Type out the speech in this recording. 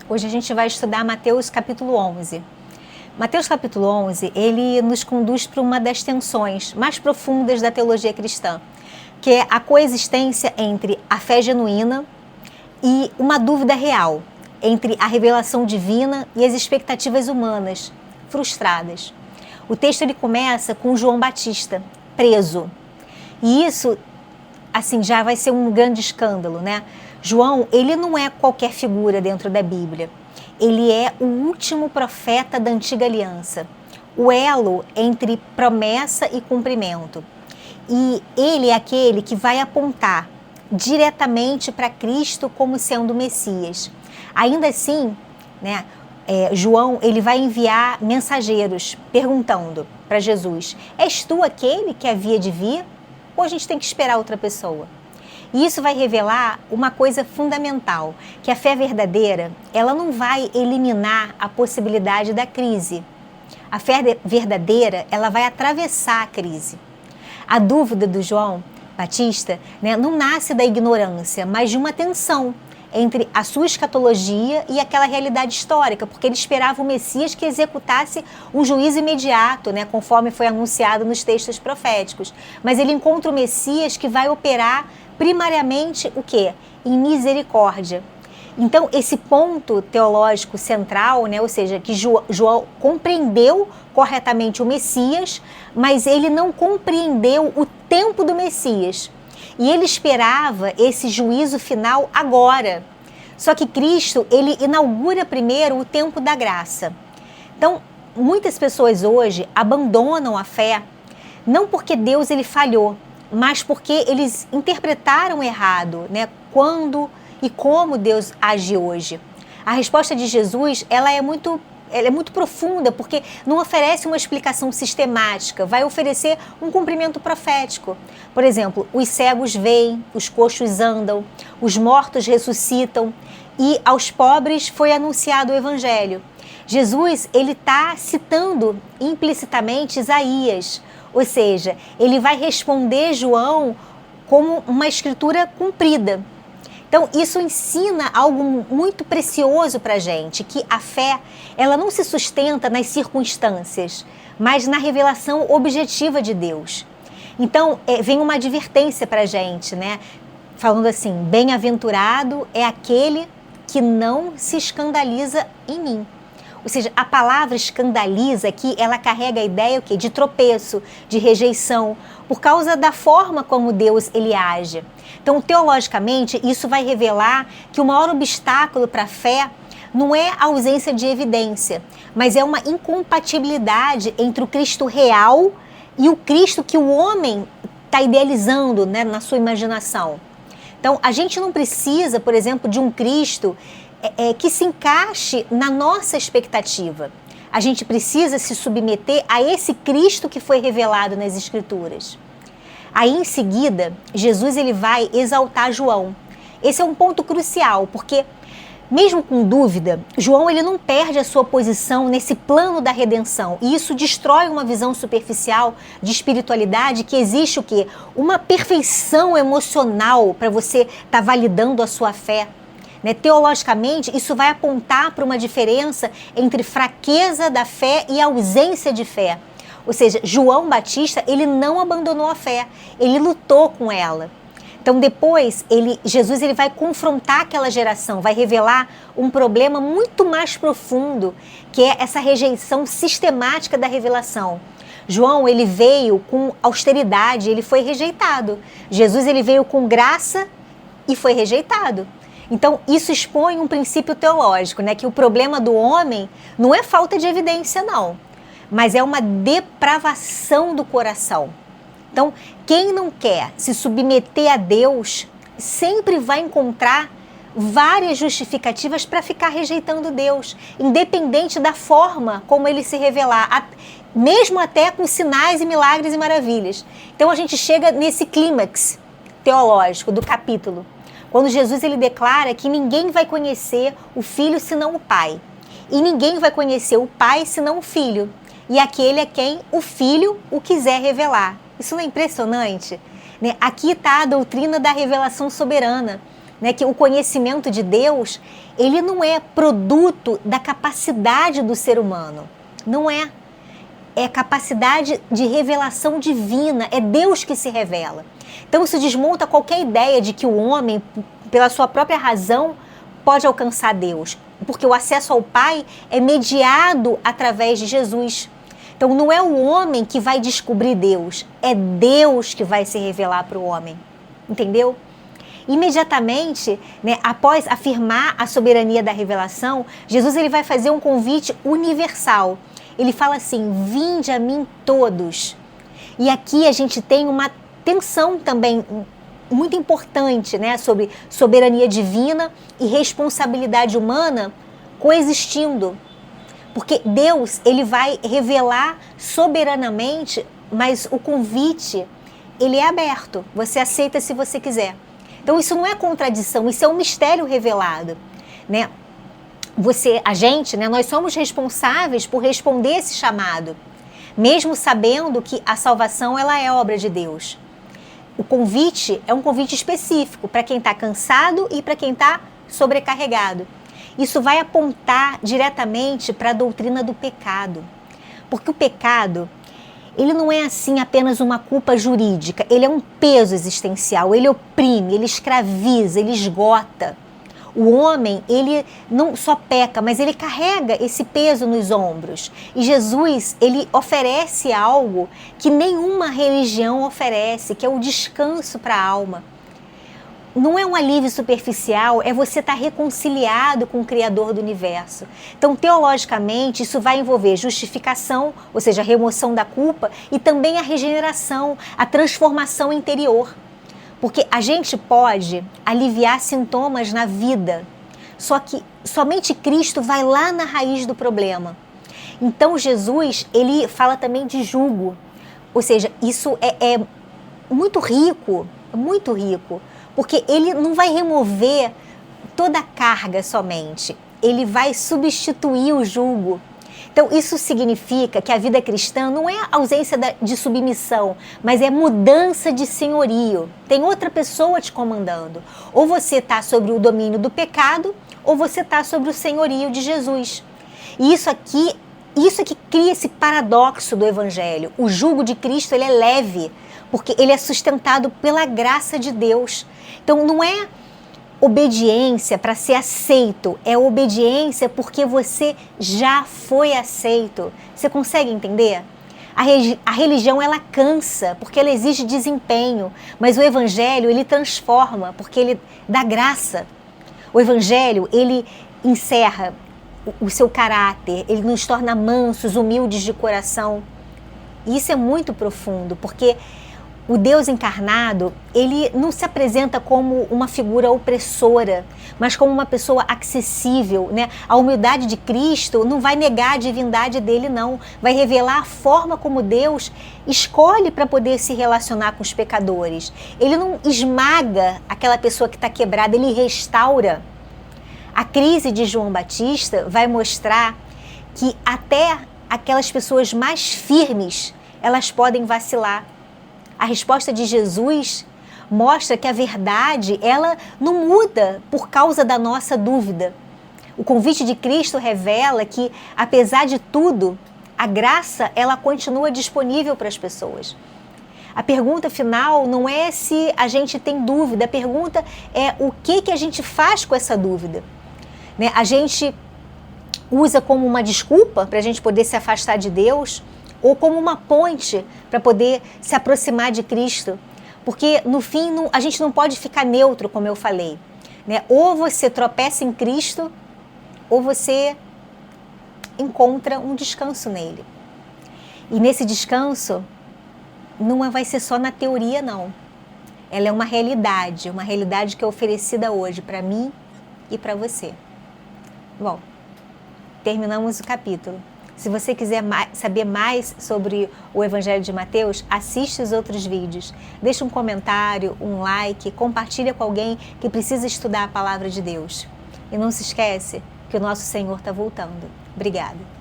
Hoje a gente vai estudar Mateus capítulo 11. Mateus capítulo 11, ele nos conduz para uma das tensões mais profundas da teologia cristã, que é a coexistência entre a fé genuína e uma dúvida real, entre a revelação divina e as expectativas humanas frustradas. O texto ele começa com João Batista, preso. E isso, assim, já vai ser um grande escândalo, né? João, ele não é qualquer figura dentro da Bíblia. Ele é o último profeta da antiga aliança, o elo entre promessa e cumprimento. E ele é aquele que vai apontar diretamente para Cristo como sendo o Messias. Ainda assim, né, João ele vai enviar mensageiros perguntando para Jesus: és tu aquele que havia de vir? Ou a gente tem que esperar outra pessoa? E isso vai revelar uma coisa fundamental, que a fé verdadeira, ela não vai eliminar a possibilidade da crise. A fé verdadeira, ela vai atravessar a crise. A dúvida do João Batista, né, não nasce da ignorância, mas de uma tensão entre a sua escatologia e aquela realidade histórica, porque ele esperava o Messias que executasse um juízo imediato, né, conforme foi anunciado nos textos proféticos. Mas ele encontra o Messias que vai operar primariamente o quê? Em misericórdia. Então, esse ponto teológico central, né, ou seja, que João compreendeu corretamente o Messias, mas ele não compreendeu o tempo do Messias. E ele esperava esse juízo final agora. Só que Cristo, ele inaugura primeiro o tempo da graça. Então, muitas pessoas hoje abandonam a fé, não porque Deus ele falhou, mas porque eles interpretaram errado, né, quando e como Deus age hoje. A resposta de Jesus, ela é muito profunda, porque não oferece uma explicação sistemática, vai oferecer um cumprimento profético. Por exemplo, os cegos veem, os coxos andam, os mortos ressuscitam e aos pobres foi anunciado o evangelho. Jesus, ele está citando implicitamente Isaías, ou seja, ele vai responder João como uma escritura cumprida. Então, isso ensina algo muito precioso para a gente, que a fé, ela não se sustenta nas circunstâncias, mas na revelação objetiva de Deus. Então, vem uma advertência para a gente, né? Falando assim, bem-aventurado é aquele que não se escandaliza em mim. Ou seja, a palavra escandaliza aqui, ela carrega a ideia o quê? De tropeço, de rejeição, por causa da forma como Deus ele age. Então, teologicamente, isso vai revelar que o maior obstáculo para a fé não é a ausência de evidência, mas é uma incompatibilidade entre o Cristo real e o Cristo que o homem está idealizando, né, na sua imaginação. Então, a gente não precisa, por exemplo, de um Cristo que se encaixe na nossa expectativa. A gente precisa se submeter a esse Cristo que foi revelado nas Escrituras. Aí, em seguida, Jesus ele vai exaltar João. Esse é um ponto crucial, porque mesmo com dúvida, João ele não perde a sua posição nesse plano da redenção. E isso destrói uma visão superficial de espiritualidade que existe o quê? Uma perfeição emocional para você estar validando a sua fé. Teologicamente, isso vai apontar para uma diferença entre fraqueza da fé e ausência de fé. Ou seja, João Batista, ele não abandonou a fé, ele lutou com ela. Então depois, Jesus ele vai confrontar aquela geração, vai revelar um problema muito mais profundo, que é essa rejeição sistemática da revelação. João, ele veio com austeridade, ele foi rejeitado. Jesus, ele veio com graça e foi rejeitado. Então, isso expõe um princípio teológico, né? Que o problema do homem não é falta de evidência, não, mas é uma depravação do coração. Então, quem não quer se submeter a Deus, sempre vai encontrar várias justificativas para ficar rejeitando Deus, independente da forma como ele se revelar, mesmo até com sinais e milagres e maravilhas. Então, a gente chega nesse clímax teológico do capítulo, quando Jesus ele declara que ninguém vai conhecer o Filho senão o Pai. E ninguém vai conhecer o Pai senão o Filho. E aquele a quem o Filho o quiser revelar. Isso não é impressionante? Aqui está a doutrina da revelação soberana. né, que o conhecimento de Deus, ele não é produto da capacidade do ser humano. Não é. É capacidade de revelação divina. É Deus que se revela. Então isso desmonta qualquer ideia de que o homem, pela sua própria razão, pode alcançar Deus. Porque o acesso ao Pai é mediado através de Jesus. Então não é o homem que vai descobrir Deus, é Deus que vai se revelar para o homem. Entendeu? Imediatamente, né, após afirmar a soberania da revelação, Jesus ele vai fazer um convite universal. Ele fala assim: vinde a mim todos. E aqui a gente tem uma tensão também muito importante, né, sobre soberania divina e responsabilidade humana coexistindo. Porque Deus ele vai revelar soberanamente, mas o convite ele é aberto. Você aceita se você quiser. Então isso não é contradição, isso é um mistério revelado, né? A gente, né, nós somos responsáveis por responder esse chamado, mesmo sabendo que a salvação ela é obra de Deus. O convite é um convite específico para quem está cansado e para quem está sobrecarregado. Isso vai apontar diretamente para a doutrina do pecado, porque o pecado ele não é assim apenas uma culpa jurídica, ele é um peso existencial, ele oprime, ele escraviza, ele esgota. O homem, ele não só peca, mas ele carrega esse peso nos ombros. E Jesus, ele oferece algo que nenhuma religião oferece, que é o descanso para a alma. Não é um alívio superficial, é você estar reconciliado com o Criador do universo. Então, teologicamente, isso vai envolver justificação, ou seja, a remoção da culpa, e também a regeneração, a transformação interior. Porque a gente pode aliviar sintomas na vida, só que somente Cristo vai lá na raiz do problema. Então, Jesus, ele fala também de jugo, ou seja, isso é muito rico, porque ele não vai remover toda a carga somente, ele vai substituir o jugo. Então, isso significa que a vida cristã não é ausência de submissão, mas é mudança de senhorio. Tem outra pessoa te comandando. Ou você está sobre o domínio do pecado, ou você está sobre o senhorio de Jesus. E isso é que cria esse paradoxo do Evangelho. O jugo de Cristo ele é leve, porque ele é sustentado pela graça de Deus. Então, não é obediência para ser aceito, é obediência porque você já foi aceito. Você consegue entender? A religião ela cansa porque ela exige desempenho, mas o Evangelho ele transforma porque ele dá graça. O Evangelho ele encerra o seu caráter, ele nos torna mansos, humildes de coração. E isso é muito profundo, porque o Deus encarnado, ele não se apresenta como uma figura opressora, mas como uma pessoa acessível, né? A humildade de Cristo não vai negar a divindade dele, não. Vai revelar a forma como Deus escolhe para poder se relacionar com os pecadores. Ele não esmaga aquela pessoa que está quebrada, ele restaura. A crise de João Batista vai mostrar que até aquelas pessoas mais firmes, elas podem vacilar. A resposta de Jesus mostra que a verdade, ela não muda por causa da nossa dúvida. O convite de Cristo revela que, apesar de tudo, a graça, ela continua disponível para as pessoas. A pergunta final não é se a gente tem dúvida, a pergunta é o que a gente faz com essa dúvida. Né? A gente usa como uma desculpa para a gente poder se afastar de Deus, ou como uma ponte para poder se aproximar de Cristo. Porque, no fim, a gente não pode ficar neutro, como eu falei. Né? Ou você tropeça em Cristo, ou você encontra um descanso nele. E nesse descanso, não vai ser só na teoria, não. Ela é uma realidade que é oferecida hoje para mim e para você. Bom, terminamos o capítulo. Se você quiser saber mais sobre o Evangelho de Mateus, assiste os outros vídeos. Deixa um comentário, um like, compartilha com alguém que precisa estudar a Palavra de Deus. E não se esquece que o nosso Senhor está voltando. Obrigada.